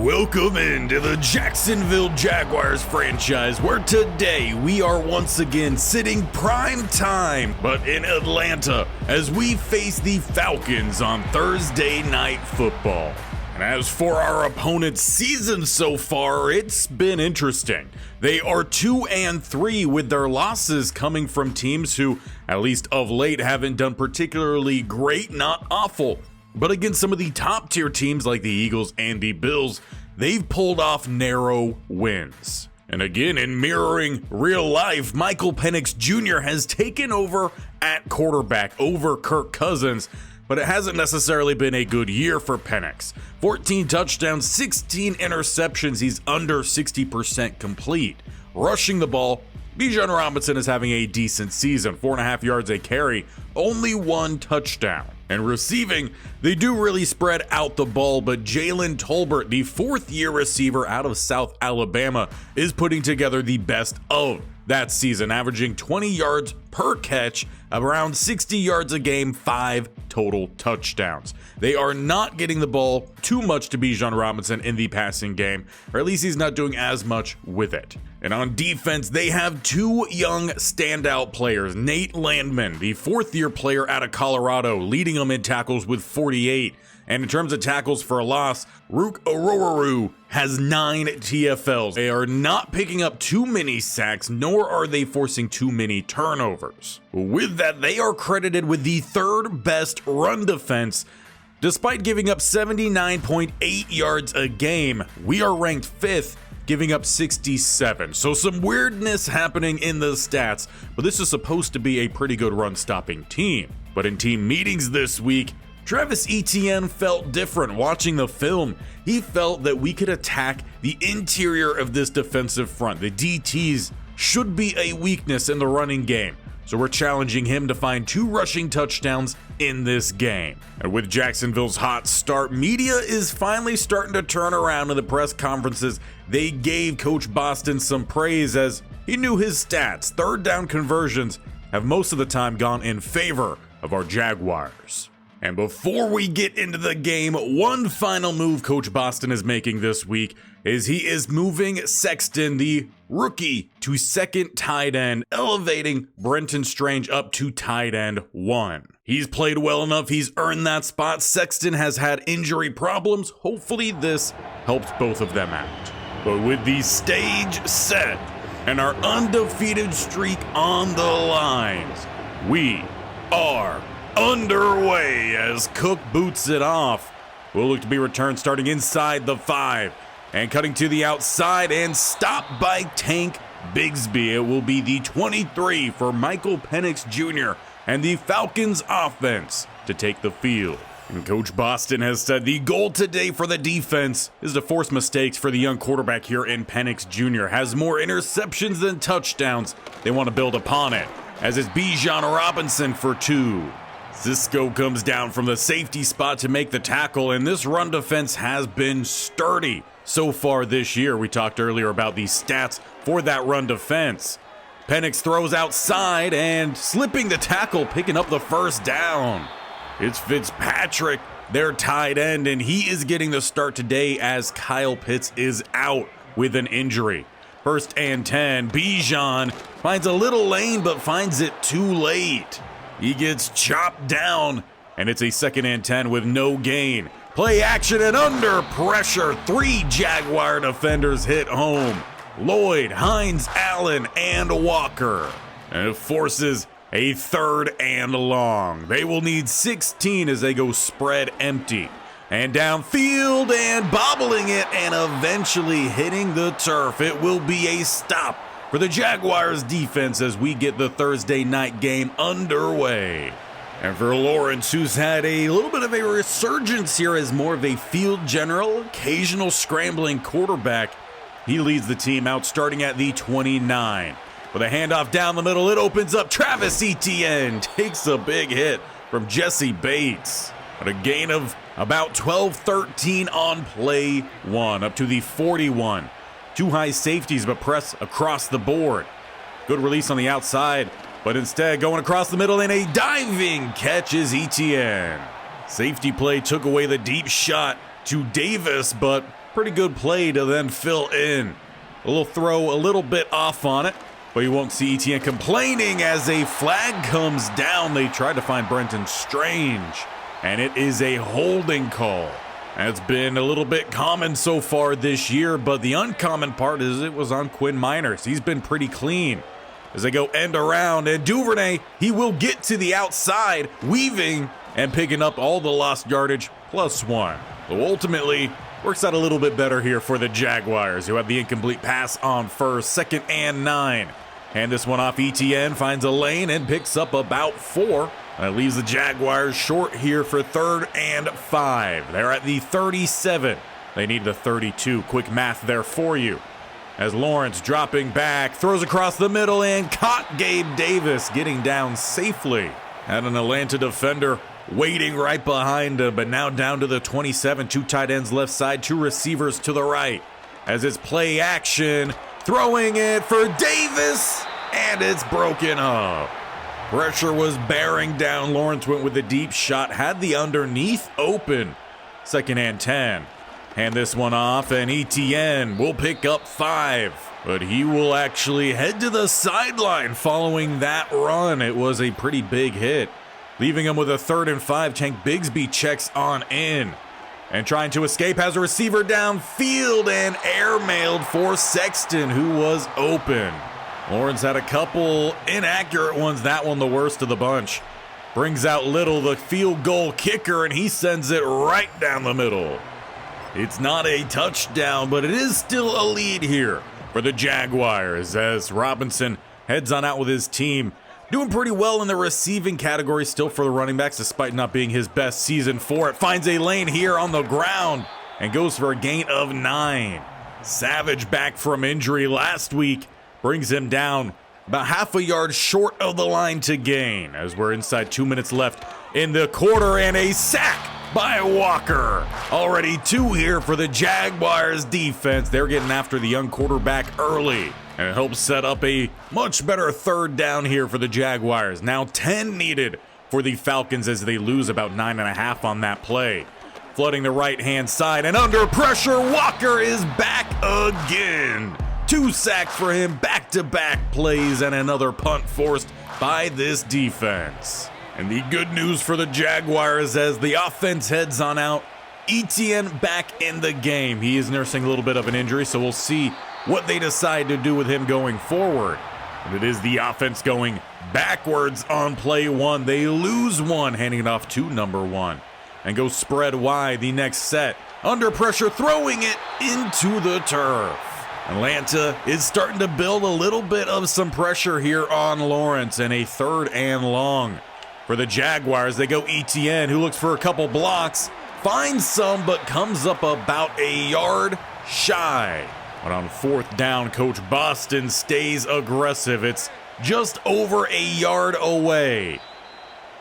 Welcome into the Jacksonville Jaguars franchise, where today we are once again sitting prime time, but in Atlanta, as we face the Falcons on Thursday Night Football. And as for our opponent's season so far, it's been interesting. They are 2-3 with their losses coming from teams who, at least of late, haven't done particularly great, not awful. But against some of the top tier teams like the Eagles and the Bills, they've pulled off narrow wins. And again, in mirroring real life, Michael Penix Jr. has taken over at quarterback over Kirk Cousins, but it hasn't necessarily been a good year for Penix. 14 touchdowns, 16 interceptions, he's under 60% complete. Rushing the ball, Bijan Robinson is having a decent season, 4.5 yards a carry, only 1 touchdown. And receiving, they do really spread out the ball, but Jalen Tolbert, the 4th-year receiver out of South Alabama, is putting together the best of that season, averaging 20 yards per catch, around 60 yards a game, 5 total touchdowns. They are not getting the ball too much to Bijan Robinson in the passing game, or at least he's not doing as much with it. And on defense, they have 2 young standout players. Nate Landman, the 4th-year player out of Colorado, leading them in tackles with 48. And in terms of tackles for a loss, Rook Ororu has 9 TFLs. They are not picking up too many sacks, nor are they forcing too many turnovers. With that, they are credited with the 3rd best run defense. Despite giving up 79.8 yards a game, we are ranked 5th, giving up 67. So some weirdness happening in the stats, but this is supposed to be a pretty good run-stopping team. But in team meetings this week, Travis Etienne felt different watching the film. He felt that we could attack the interior of this defensive front. The DTs should be a weakness in the running game. So we're challenging him to find 2 rushing touchdowns in this game. And with Jacksonville's hot start, media is finally starting to turn around. In the press conferences, they gave Coach Boston some praise as he knew his stats. 3rd down conversions have most of the time gone in favor of our Jaguars. And before we get into the game, one final move Coach Boston is making this week is he is moving Sexton, the rookie, to 2nd tight end, elevating Brenton Strange up to tight end 1. He's played well enough, he's earned that spot. Sexton has had injury problems. Hopefully this helps both of them out. But with the stage set and our undefeated streak on the lines, we are underway as Cook boots it off. Will look to be returned starting inside the 5 and cutting to the outside and stopped by Tank Bigsby. It will be the 23 for Michael Penix Jr. and the Falcons offense to take the field. And Coach Boston has said the goal today for the defense is to force mistakes for the young quarterback here in Penix Jr. Has more interceptions than touchdowns. They want to build upon it, as is Bijan Robinson for 2. Cisco comes down from the safety spot to make the tackle, and this run defense has been sturdy so far this year. We talked earlier about the stats for that run defense. Penix throws outside and slipping the tackle, picking up the 1st down. It's Fitzpatrick, their tight end, and he is getting the start today as Kyle Pitts is out with an injury. 1st and 10, Bijan finds a little lane but finds it too late. He gets chopped down, and it's a 2nd and 10 with no gain. Play action and under pressure. 3 Jaguar defenders hit home. Lloyd, Hines, Allen, and Walker. And it forces a 3rd and long. They will need 16 as they go spread empty. And downfield and bobbling it and eventually hitting the turf. It will be a stop for the Jaguars defense as we get the Thursday night game underway. And for Lawrence, who's had a little bit of a resurgence here as more of a field general, occasional scrambling quarterback, he leads the team out starting at the 29. With a handoff down the middle, it opens up. Travis Etienne takes a big hit from Jesse Bates. But a gain of about 12-13 on play 1, up to the 41. 2 high safeties, but press across the board. Good release on the outside, but instead going across the middle, and a diving catch is Etienne. Safety play took away the deep shot to Davis, but Pretty good play to then fill in. A little throw, a little bit off on it, but you won't see Etienne complaining as a flag comes down. They tried to find Brenton Strange, and it is a holding call. It's been a little bit common so far this year, but the uncommon part is it was on Quinn Miners. He's been pretty clean. As they go end around, and Duvernay, he will get to the outside, weaving and picking up all the lost yardage, +1. So ultimately, works out a little bit better here for the Jaguars, who have the incomplete pass on first, 2nd and 9. Hand this one off. Etienne finds a lane and picks up about 4. That leaves the Jaguars short here for 3rd and 5. They're at the 37. They need the 32. Quick math there for you. As Lawrence dropping back, throws across the middle and caught Gabe Davis getting down safely. Had an Atlanta defender waiting right behind him, but now down to the 27. 2 tight ends left side, 2 receivers to the right. As it's play action, throwing it for Davis, and it's broken up. Pressure was bearing down. Lawrence went with the deep shot, had the underneath open. 2nd and 10. Hand this one off, and Etienne will pick up 5. But he will actually head to the sideline following that run. It was a pretty big hit. Leaving him with a 3rd and 5. Tank Bigsby checks on in. And trying to escape, has a receiver downfield and airmailed for Sexton, who was open. Lawrence had a couple inaccurate ones, that one the worst of the bunch. Brings out Little, the field goal kicker, and he sends it right down the middle. It's not a touchdown, but it is still a lead here for the Jaguars as Robinson heads on out with his team. Doing pretty well in the receiving category still for the running backs, despite not being his best season for it. Finds a lane here on the ground and goes for a gain of 9. Savage, back from injury last week, brings him down about half a yard short of the line to gain as we're inside 2 minutes left in the quarter, and a sack by Walker. Already 2 here for the Jaguars defense. They're getting after the young quarterback early, and it helps set up a much better 3rd down here for the Jaguars. Now 10 needed for the Falcons as they lose about 9.5 on that play. Flooding the right-hand side, and under pressure, Walker is back again. 2 sacks for him, back-to-back plays, and another punt forced by this defense. And the good news for the Jaguars as the offense heads on out, Etienne back in the game. He is nursing a little bit of an injury, so we'll see what they decide to do with him going forward. And it is the offense going backwards on play 1. They lose 1, handing it off to number 1. And go spread wide the next set. Under pressure, throwing it into the turf. Atlanta is starting to build a little bit of some pressure here on Lawrence, and a 3rd and long. For the Jaguars, they go Etienne, who looks for a couple blocks, finds some, but comes up about a yard shy. But on 4th down, Coach Boston stays aggressive. It's just over a yard away.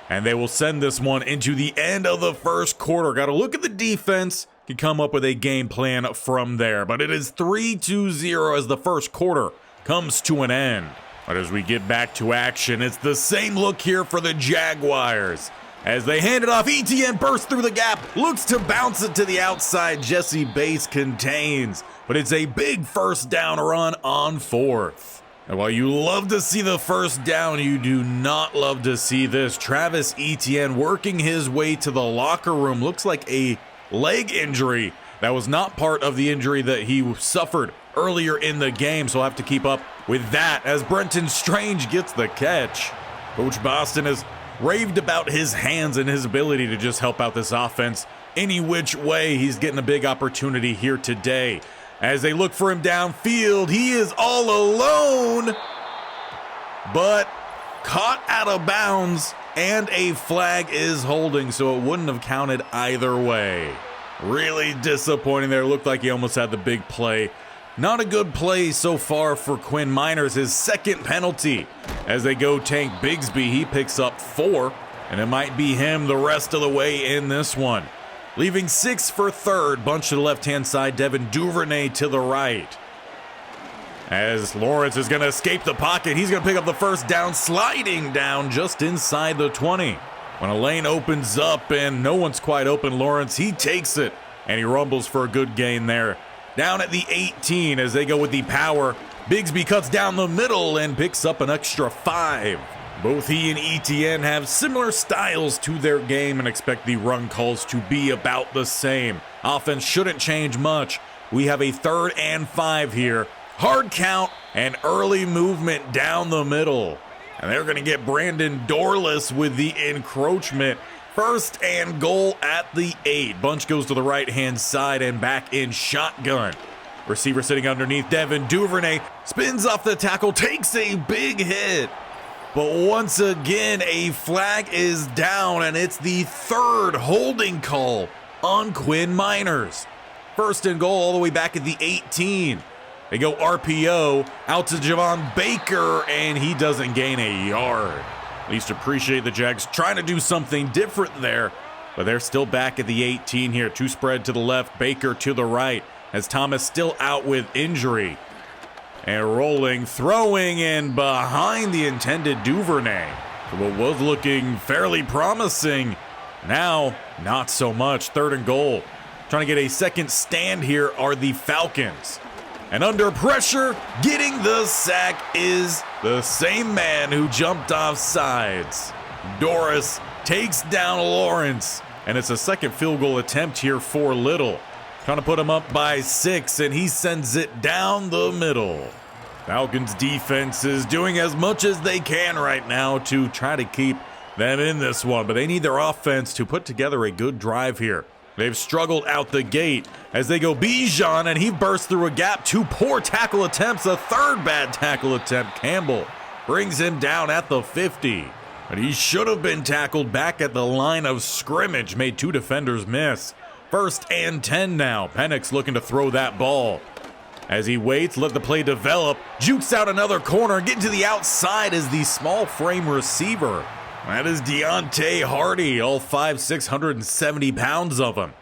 And they will send this one into the end of the 1st quarter. Got to look at the defense, can come up with a game plan from there. But it is 3-0 as the 1st quarter comes to an end. But as we get back to action, it's the same look here for the Jaguars. As they hand it off, Etienne bursts through the gap, looks to bounce it to the outside. Jesse Bates contains, but it's a big 1st down run on 4th. And while you love to see the 1st down, you do not love to see this. Travis Etienne working his way to the locker room. Looks like a leg injury. That was not part of the injury that he suffered earlier in the game, so I'll have to keep up with that as Brenton Strange gets the catch. Coach Boston has raved about his hands and his ability to just help out this offense any which way. He's getting a big opportunity here today. As they look for him downfield, he is all alone, but caught out of bounds, and a flag is holding, so it wouldn't have counted either way. Really disappointing there. Looked like he almost had the big play. Not a good play so far for Quinn Miners, his 2nd penalty. As they go Tank Bigsby, he picks up 4, and it might be him the rest of the way in this one. Leaving 6 for 3rd, bunch to the left-hand side, Devin Duvernay to the right. As Lawrence is going to escape the pocket, he's going to pick up the 1st down, sliding down just inside the 20. When a lane opens up and no one's quite open, Lawrence, he takes it and he rumbles for a good gain there. Down at the 18 as they go with the power. Bigsby cuts down the middle and picks up an extra 5. Both he and Etienne have similar styles to their game and expect the run calls to be about the same. Offense shouldn't change much. We have a 3rd and 5 here. Hard count and early movement down the middle. And they're going to get Brandon Dorless with the encroachment. 1st and goal at the 8. Bunch goes to the right-hand side and back in shotgun. Receiver sitting underneath Devin Duvernay. Spins off the tackle, takes a big hit. But once again, a flag is down, and it's the 3rd holding call on Quinn Miners. 1st and goal all the way back at the 18. They go RPO out to Javon Baker, and he doesn't gain a yard. At least appreciate the Jags trying to do something different there, but they're still back at the 18 here. 2 spread to the left, Baker to the right, as Thomas still out with injury. And rolling, throwing, and behind the intended Duvernay. So what was looking fairly promising, now not so much. 3rd and goal. Trying to get a second stand here are the Falcons. And under pressure, getting the sack is the same man who jumped off sides. Doris takes down Lawrence, and it's a second field goal attempt here for Little. Trying to put him up by 6, and he sends it down the middle. Falcons defense is doing as much as they can right now to try to keep them in this one, but they need their offense to put together a good drive here. They've struggled out the gate as they go Bijan, and he bursts through a gap. 2 poor tackle attempts, a 3rd bad tackle attempt. Campbell brings him down at the 50. But he should have been tackled back at the line of scrimmage, made 2 defenders miss. 1st and 10 now. Penix looking to throw that ball. As he waits, let the play develop. Jukes out another corner, getting to the outside as the small frame receiver. That is Deontay Hardy, all 670 pounds of him.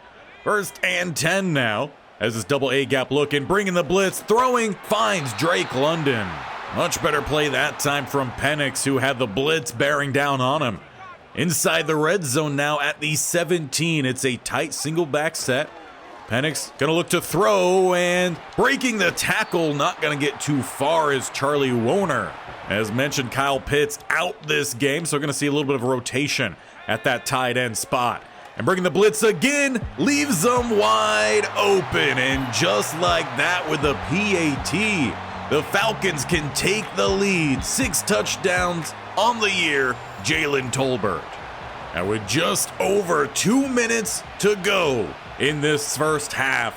1st and 10 now. As this double A gap look and bringing the blitz, throwing, finds Drake London. Much better play that time from Penix, who had the blitz bearing down on him. Inside the red zone now at the 17. It's a tight single back set. Penix gonna look to throw, and breaking the tackle, not gonna get too far, is Charlie Woner. As mentioned, Kyle Pitts out this game, so we're gonna see a little bit of a rotation at that tight end spot. And bringing the blitz again, leaves them wide open, and just like that with the PAT, the Falcons can take the lead. 6 touchdowns on the year, Jalen Tolbert. And with just over 2 minutes to go in this first half,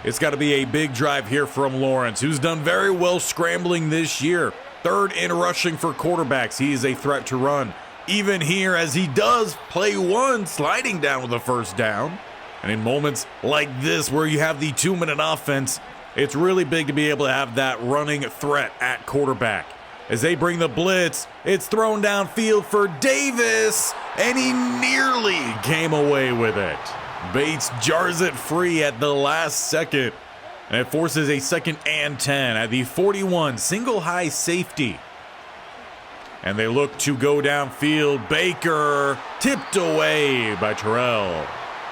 it's got to be a big drive here from Lawrence, who's done very well scrambling this year. 3rd in rushing for quarterbacks. He is a threat to run. Even here, as he does play 1, sliding down with a 1st down. And in moments like this, where you have the 2-minute offense, it's really big to be able to have that running threat at quarterback. As they bring the blitz, it's thrown downfield for Davis, and he nearly came away with it. Bates jars it free at the last second, and it forces a 2nd and 10 at the 41, single high safety. And they look to go downfield. Baker tipped away by Terrell.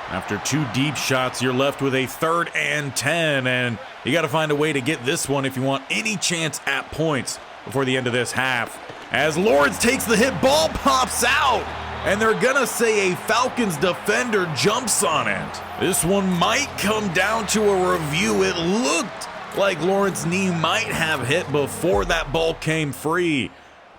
After 2 deep shots, you're left with a 3rd and 10, and you got to find a way to get this one if you want any chance at points before the end of this half. As Lawrence takes the hit, ball pops out, and they're gonna say a Falcons defender jumps on it. This one might come down to a review. It looked like Lawrence's knee might have hit before that ball came free.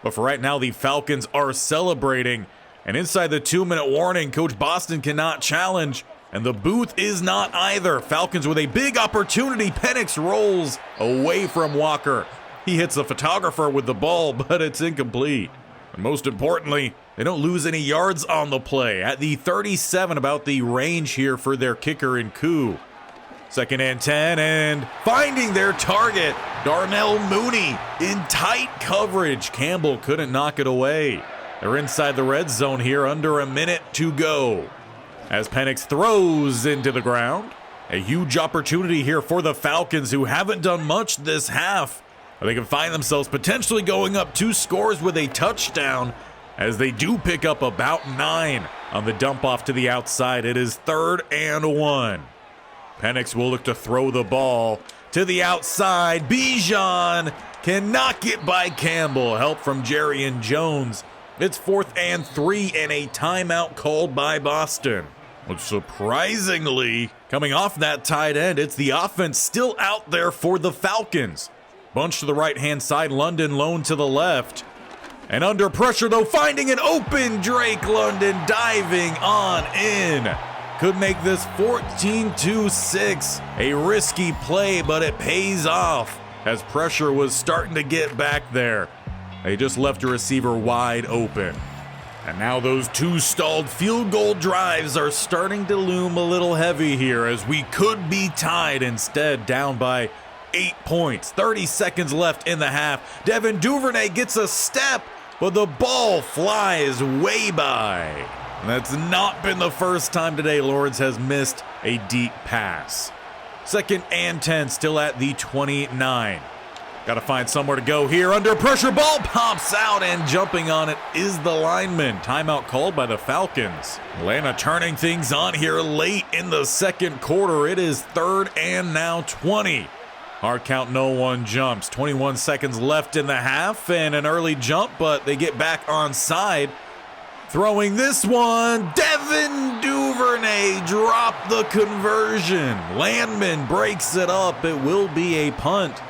But for right now, the Falcons are celebrating. And inside the 2-minute warning, Coach Boston cannot challenge, and the booth is not either. Falcons with a big opportunity. Penix rolls away from Walker. He hits the photographer with the ball, but it's incomplete. And most importantly, they don't lose any yards on the play. At the 37, about the range here for their kicker in Koo. 2nd and 10, and finding their target, Darnell Mooney in tight coverage. Campbell couldn't knock it away. They're inside the red zone here, under a minute to go. As Penix throws into the ground. A huge opportunity here for the Falcons, who haven't done much this half. But they can find themselves potentially going up 2 scores with a touchdown, as they do pick up about 9 on the dump off to the outside. It is 3rd and 1. Penix will look to throw the ball to the outside. Bijan can knock it by Campbell. Help from Jerry and Jones. It's 4th and 3 and a timeout called by Boston. But surprisingly, coming off that tight end, it's the offense still out there for the Falcons. Bunch to the right-hand side, London lone to the left. And under pressure, though, finding an open Drake London diving on in. Could make this 14-6. A risky play, but it pays off as pressure was starting to get back there. They just left a receiver wide open. And now those two stalled field goal drives are starting to loom a little heavy here as we could be tied instead, down by 8 points. 30 seconds left in the half. Devin Duvernay gets a step, but the ball flies way by. And that's not been the first time today Lawrence has missed a deep pass. 2nd and 10, still at the 29. Got to find somewhere to go here. Under pressure, ball pops out, and jumping on it is the lineman. Timeout called by the Falcons. Atlanta turning things on here late in the second quarter. It is 3rd and now 20. Hard count, no one jumps. 21 seconds left in the half, and an early jump, but they get back on side. Throwing this one, Devin Duvernay dropped the conversion. Landman breaks it up. It will be a punt,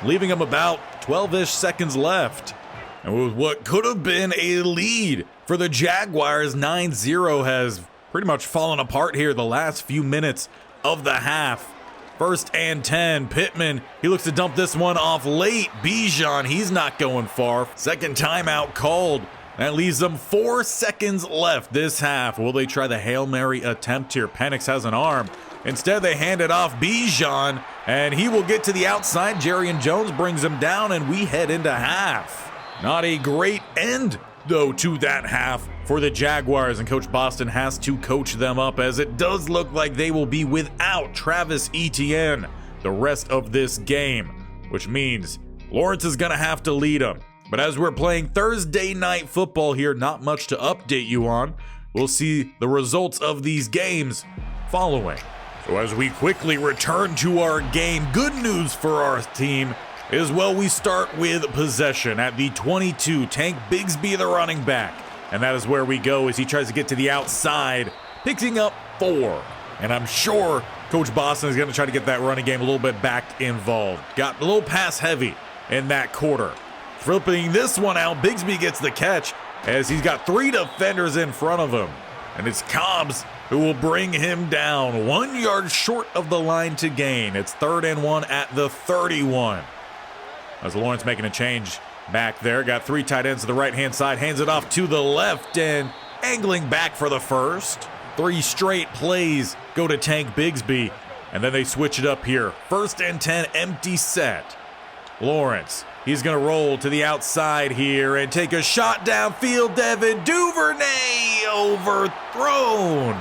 leaving him about 12-ish seconds left. And with what could have been a lead for the Jaguars, 9-0 has pretty much fallen apart here the last few minutes of the half. 1st and 10, Pittman, he looks to dump this one off late. Bijan, he's not going far. Second timeout called. That leaves them 4 seconds left this half. Will they try the Hail Mary attempt here? Penix has an arm. Instead, they hand it off Bijan, and he will get to the outside. Jerry and Jones brings him down, and we head into half. Not a great end, though, to that half for the Jaguars, and Coach Boston has to coach them up, as it does look like they will be without Travis Etienne the rest of this game, which means Lawrence is going to have to lead them. But as we're playing Thursday night football here, not much to update you on. We'll see the results of these games following. So as we quickly return to our game, good news for our team is, well, we start with possession at the 22. Tank Bigsby, the running back. And that is where we go as he tries to get to the outside, picking up 4. And I'm sure Coach Boston is going to try to get that running game a little bit back involved. Got a little pass heavy in that quarter. Flipping this one out, Bigsby gets the catch as he's got 3 defenders in front of him. And it's Cobbs who will bring him down 1 yard short of the line to gain. It's 3rd and 1 at the 31. As Lawrence making a change back there. Got 3 tight ends to the right-hand side. Hands it off to the left and angling back for the first. 3 straight plays go to Tank Bigsby. And then they switch it up here. 1st and 10, empty set. Lawrence, he's going to roll to the outside here and take a shot downfield. Devin Duvernay overthrown.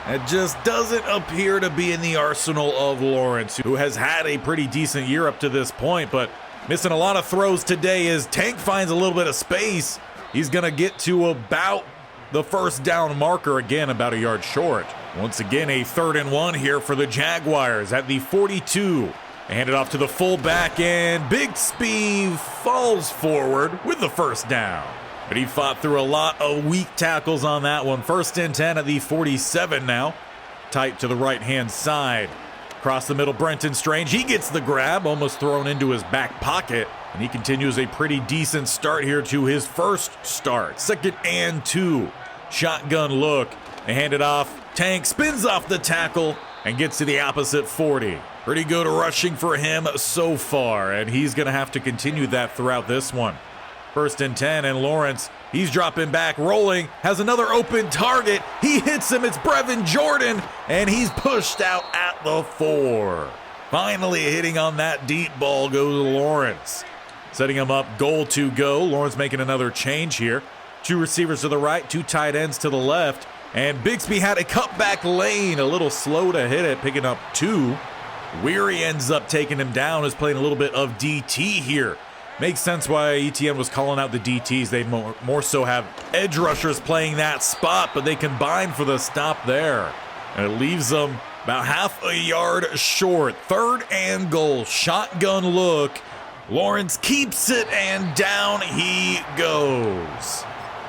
It just doesn't appear to be in the arsenal of Lawrence, who has had a pretty decent year up to this point, but missing a lot of throws today as Tank finds a little bit of space. He's going to get to about the first down marker, again about a yard short. Once again, a 3rd and 1 here for the Jaguars at the 42. They hand it off to the fullback, and Bigsby falls forward with the first down. But he fought through a lot of weak tackles on that one. 1st and 10 at the 47 now. Tight to the right-hand side. Across the middle, Brenton Strange. He gets the grab, almost thrown into his back pocket. And he continues a pretty decent start here to his first start. 2nd and 2. Shotgun look. They hand it off. Tank spins off the tackle and gets to the opposite 40. Pretty good rushing for him so far, and he's going to have to continue that throughout this one. 1st and 10, and Lawrence, he's dropping back, rolling, has another open target. He hits him. It's Brevin Jordan, and he's pushed out at the 4. Finally hitting on that deep ball goes Lawrence. Setting him up, goal to go. Lawrence making another change here. 2 receivers to the right, 2 tight ends to the left. And Bigsby had a cutback lane, a little slow to hit it, picking up 2. Weary ends up taking him down, is playing a little bit of DT here. Makes sense why Etienne was calling out the DTs. They more so have edge rushers playing that spot, but they combine for the stop there. And it leaves them about half a yard short. 3rd and goal, shotgun look. Lawrence keeps it and down he goes.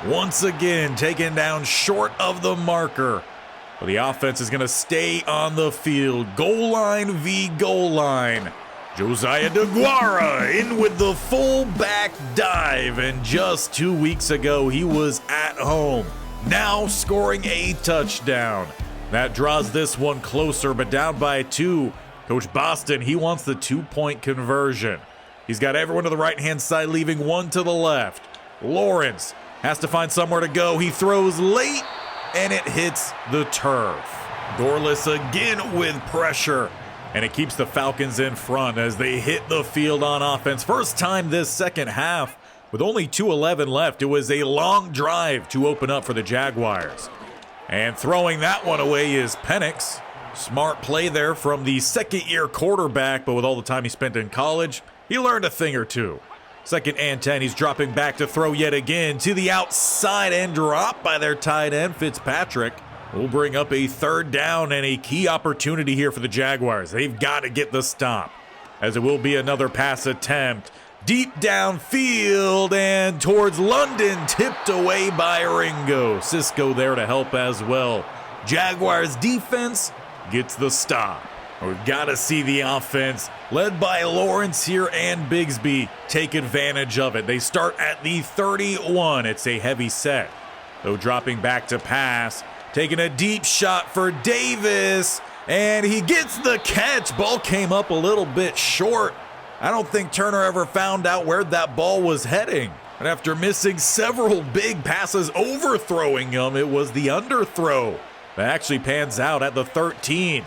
Once again, taken down short of the marker. But the offense is going to stay on the field. Goal line v. goal line. Josiah DeGuara in with the fullback dive. And just 2 weeks ago, he was at home. Now scoring a touchdown. That draws this one closer, but down by 2. Coach Boston, he wants the 2-point conversion. He's got everyone to the right-hand side, leaving one to the left. Lawrence has to find somewhere to go. He throws late, and it hits the turf. Dorless again with pressure, and it keeps the Falcons in front as they hit the field on offense. First time this second half, with only 2:11 left. It was a long drive to open up for the Jaguars. And throwing that one away is Penix. Smart play there from the second-year quarterback, but with all the time he spent in college, he learned a thing or two. 2nd and 10, he's dropping back to throw yet again to the outside and dropped by their tight end, Fitzpatrick. Will bring up a 3rd down and a key opportunity here for the Jaguars. They've got to get the stop, as it will be another pass attempt. Deep downfield and towards London, tipped away by Ringo. Cisco there to help as well. Jaguars defense gets the stop. We've got to see the offense, led by Lawrence here and Bigsby, take advantage of it. They start at the 31. It's a heavy set, though dropping back to pass. Taking a deep shot for Davis, and he gets the catch. Ball came up a little bit short. I don't think Turner ever found out where that ball was heading. And after missing several big passes, overthrowing him, it was the underthrow that actually pans out at the 13.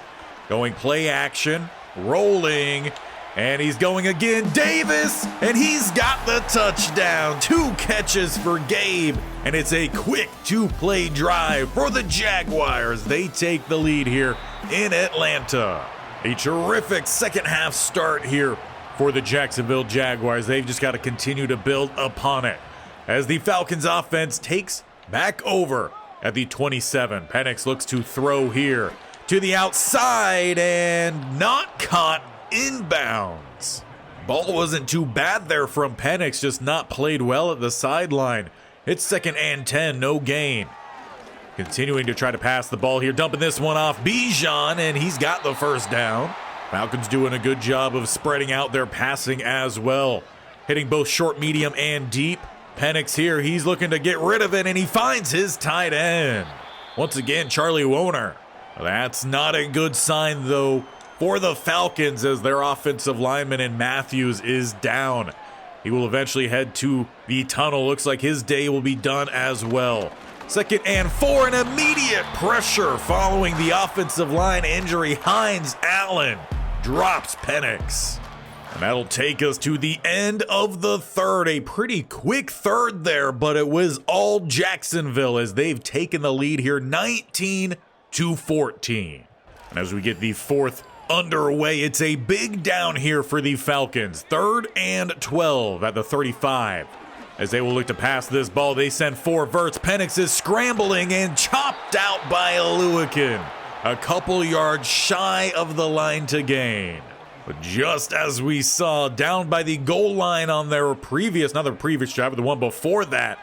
Going play action, rolling, and he's going again. Davis, and he's got the touchdown. 2 catches for Gabe, and it's a quick 2-play drive for the Jaguars. They take the lead here in Atlanta. A terrific second half start here for the Jacksonville Jaguars. They've just got to continue to build upon it as the Falcons offense takes back over at the 27. Penix looks to throw here to the outside and not caught inbounds. Ball wasn't too bad there from Penix, just not played well at the sideline. It's 2nd and 10, no gain. Continuing to try to pass the ball here, dumping this one off Bijan, and he's got the 1st down. Falcons doing a good job of spreading out their passing as well. Hitting both short, medium, and deep. Penix here, he's looking to get rid of it, and he finds his tight end. Once again, Charlie Woerner. That's not a good sign, though, for the Falcons, as their offensive lineman in Matthews is down. He will eventually head to the tunnel. Looks like his day will be done as well. 2nd and 4, and immediate pressure following the offensive line injury. Hines Allen drops Penix. And that'll take us to the end of the 3rd. A pretty quick 3rd there, but it was all Jacksonville as they've taken the lead here 19-14. And as we get the 4th underway, it's a big down here for the Falcons. 3rd and 12 at the 35. As they will look to pass this ball, they send 4 verts. Penix is scrambling and chopped out by Oluwakin. A couple yards shy of the line to gain. But just as we saw, down by the goal line on their previous drive, but the one before that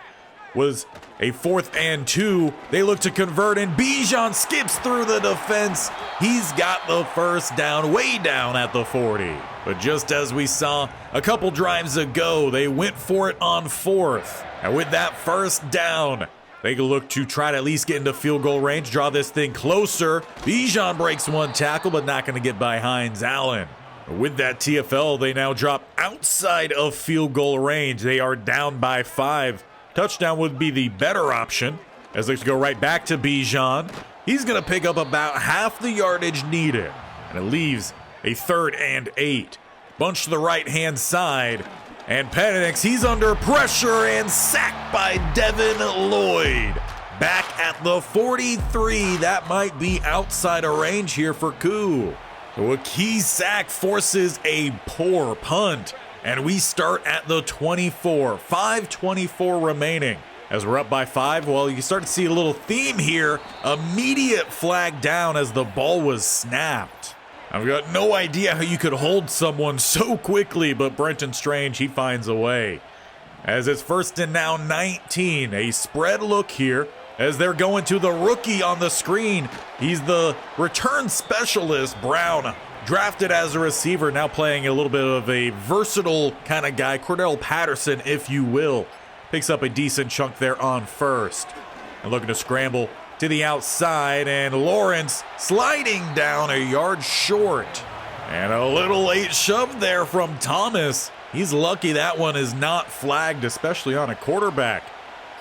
was a 4th and 2. They look to convert, and Bijan skips through the defense. He's got the 1st down, way down at the 40. But just as we saw a couple drives ago, they went for it on 4th. And with that 1st down, they look to try to at least get into field goal range, draw this thing closer. Bijan breaks 1 tackle, but not going to get by Hines Allen. With that TFL, they now drop outside of field goal range. They are down by 5. Touchdown would be the better option, as they go right back to Bijan. He's going to pick up about half the yardage needed, and it leaves a 3rd and 8. Bunch to the right-hand side, and Penix, he's under pressure and sacked by Devin Lloyd. Back at the 43, that might be outside of range here for Koo. So a key sack forces a poor punt, and we start at the 24. 5:24 remaining As we're up by 5, well, you start to see a little theme here. Immediate flag down as the ball was snapped. I've got no idea how you could hold someone so quickly, but Brenton Strange, he finds a way. As it's 1st and now 19, a spread look here as they're going to the rookie on the screen. He's the return specialist, Brown, drafted as a receiver, now playing a little bit of a versatile kind of guy, Cordell Patterson, if you will. Picks up a decent chunk there on 1st. And looking to scramble to the outside, and Lawrence sliding down a yard short. And a little late shove there from Thomas. He's lucky that one is not flagged, especially on a quarterback.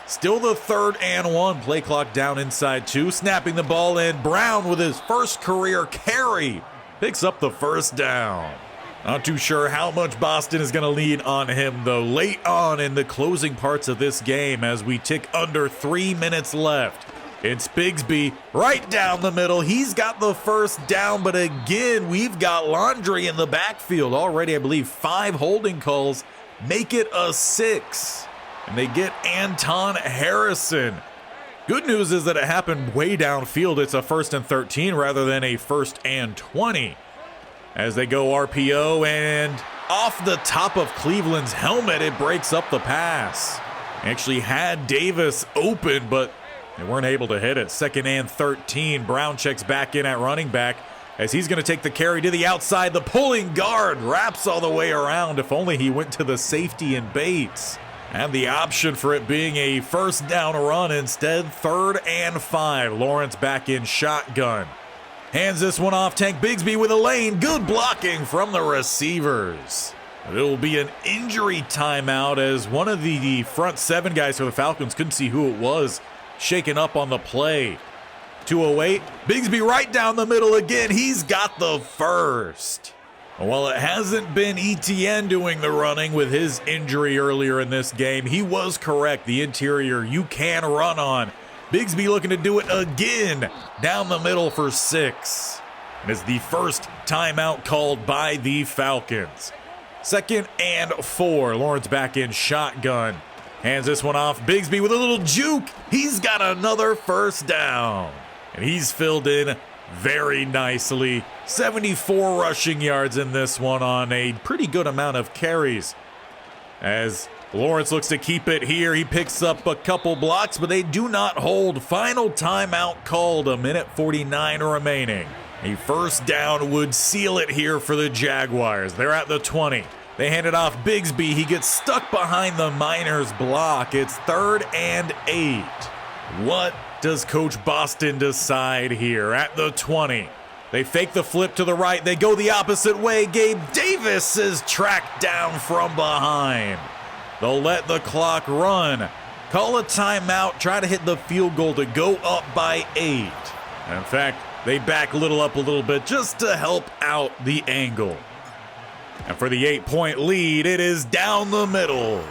Still the 3rd and 1, play clock down inside 2, snapping the ball in. Brown with his first career carry picks up the 1st down. Not too sure how much Boston is going to lean on him, though, late on in the closing parts of this game as we tick under 3 minutes left. It's Bigsby right down the middle. He's got the 1st down, but again, we've got laundry in the backfield. Already, I believe, 5 holding calls make it a 6. And they get Anton Harrison. Good news is that it happened way downfield. It's a 1st and 13 rather than a 1st and 20. As they go RPO, and off the top of Cleveland's helmet, it breaks up the pass. Actually had Davis open, but they weren't able to hit it. 2nd and 13. Brown checks back in at running back as he's going to take the carry to the outside. The pulling guard wraps all the way around. If only he went to the safety and Bates. And the option for it being a 1st down run instead. 3rd and 5. Lawrence back in shotgun. Hands this one off. Tank Bigsby with a lane. Good blocking from the receivers. It will be an injury timeout as one of the front 7 guys for the Falcons, couldn't see who it was, shaken up on the play. 2:08. Bigsby right down the middle again. He's got the 1st. While it hasn't been Etienne doing the running with his injury earlier in this game, he was correct. The interior you can run on. Bigsby looking to do it again down the middle for 6. And it's the 1st timeout called by the Falcons. 2nd and 4. Lawrence back in shotgun. Hands this one off. Bigsby with a little juke. He's got another 1st down. And he's filled in very nicely. 74 rushing yards in this one on a pretty good amount of carries. As Lawrence looks to keep it here. He picks up a couple blocks, but they do not hold. Final timeout called. 1:49 remaining. A 1st down would seal it here for the Jaguars. They're at the 20. They hand it off Bigsby. He gets stuck behind the Miners block. It's 3rd and 8. What does Coach Boston decide here at the 20? They fake the flip to the right. They go the opposite way. Gabe Davis is tracked down from behind. They'll let the clock run. Call a timeout. Try to hit the field goal to go up by 8. In fact, they back little up a little bit just to help out the angle. And for the 8-point lead, it is down the middle.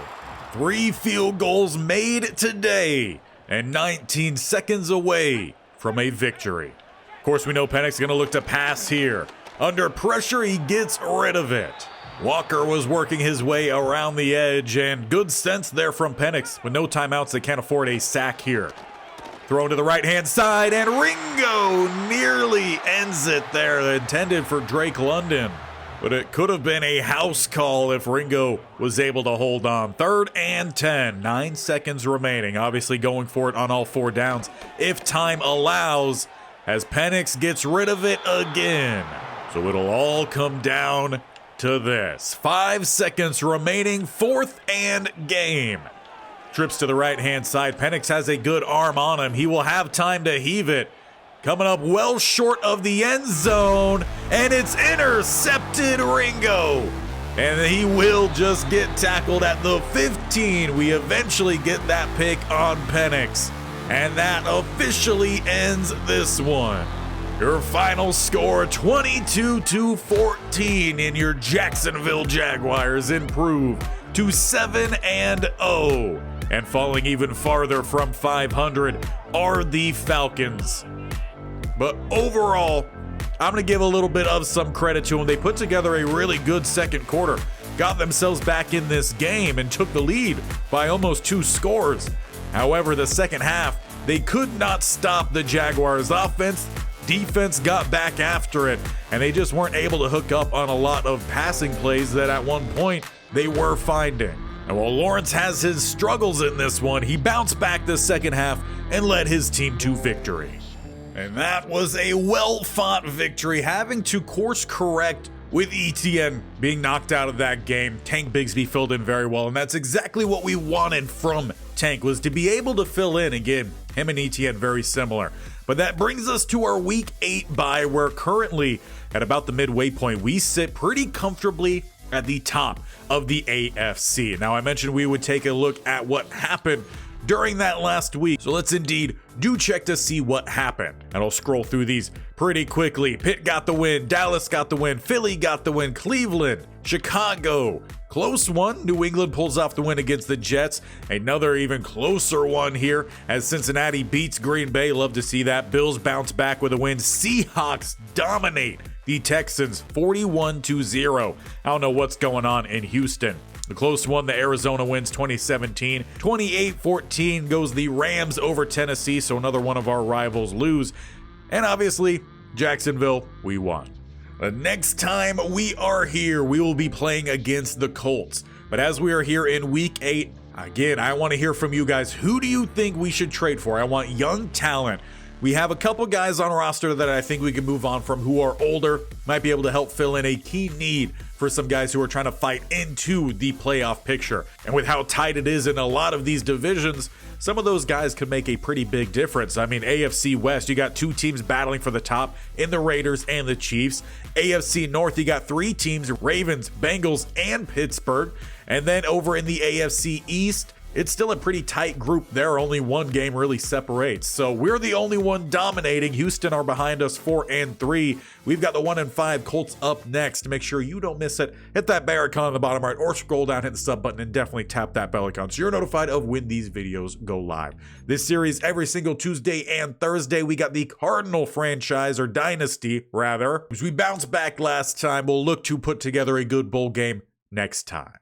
3 field goals made today and 19 seconds away from a victory. Of course, we know Penix is going to look to pass here. Under pressure, he gets rid of it. Walker was working his way around the edge, and good sense there from Penix. With no timeouts, they can't afford a sack here. Thrown to the right-hand side, and Ringo nearly ends it there. Intended for Drake London, but it could have been a house call if Ringo was able to hold on. 3rd and 10, 9 seconds remaining. Obviously going for it on all 4 downs if time allows, as Penix gets rid of it again. So it'll all come down to this. 5 seconds remaining, 4th and game. Trips to the right-hand side. Penix has a good arm on him. He will have time to heave it. Coming up well short of the end zone, and it's intercepted, Ringo. And he will just get tackled at the 15. We eventually get that pick on Penix, and that officially ends this one. Your final score, 22-14, and your Jacksonville Jaguars improve to 7-0. And falling even farther from 500 are the Falcons. But overall, I'm going to give a little bit of some credit to them. They put together a really good second quarter, got themselves back in this game, and took the lead by almost 2 scores. However, the second half, they could not stop the Jaguars' offense. Defense got back after it, and they just weren't able to hook up on a lot of passing plays that at one point they were finding. And while Lawrence has his struggles in this one, he bounced back the second half and led his team to victory. And that was a well-fought victory, having to course correct with Etienne being knocked out of that game. Tank Bigsby filled in very well, and that's exactly what we wanted from Tank, was to be able to fill in. Again, him and Etienne very similar. But that brings us to our Week 8 bye, where currently at about the midway point, we sit pretty comfortably at the top of the AFC. Now, I mentioned we would take a look at what happened during that last week, so let's indeed do check to see what happened. And I'll scroll through these pretty quickly. Pitt got the win, Dallas got the win, Philly got the win, Cleveland, Chicago, close one. New England pulls off the win against the Jets. Another even closer one here as Cincinnati beats Green Bay. Love to see that. Bills bounce back with a win. Seahawks dominate the Texans 41-0. I don't know what's going on in Houston. The close one, the Arizona wins 2017. 28-14 goes the Rams over Tennessee, so another one of our rivals lose. And obviously, Jacksonville, we won. The next time we are here, we will be playing against the Colts. But as we are here in Week 8, again, I want to hear from you guys. Who do you think we should trade for? I want young talent. We have a couple guys on roster that I think we can move on from who are older, might be able to help fill in a key need for some guys who are trying to fight into the playoff picture. And with how tight it is in a lot of these divisions, some of those guys could make a pretty big difference. I mean, AFC West, you got two teams battling for the top in the Raiders and the Chiefs. AFC North, you got three teams, Ravens, Bengals, and Pittsburgh. And then over in the AFC East, it's still a pretty tight group there. Only one game really separates. So we're the only one dominating. Houston are behind us 4-3. We've got the 1-5 Colts up next. Make sure you don't miss it. Hit that bell icon on the bottom right or scroll down, hit the sub button, and definitely tap that bell icon so you're notified of when these videos go live. This series every single Tuesday and Thursday. We got the Cardinal franchise, or dynasty rather. As we bounced back last time, we'll look to put together a good bowl game next time.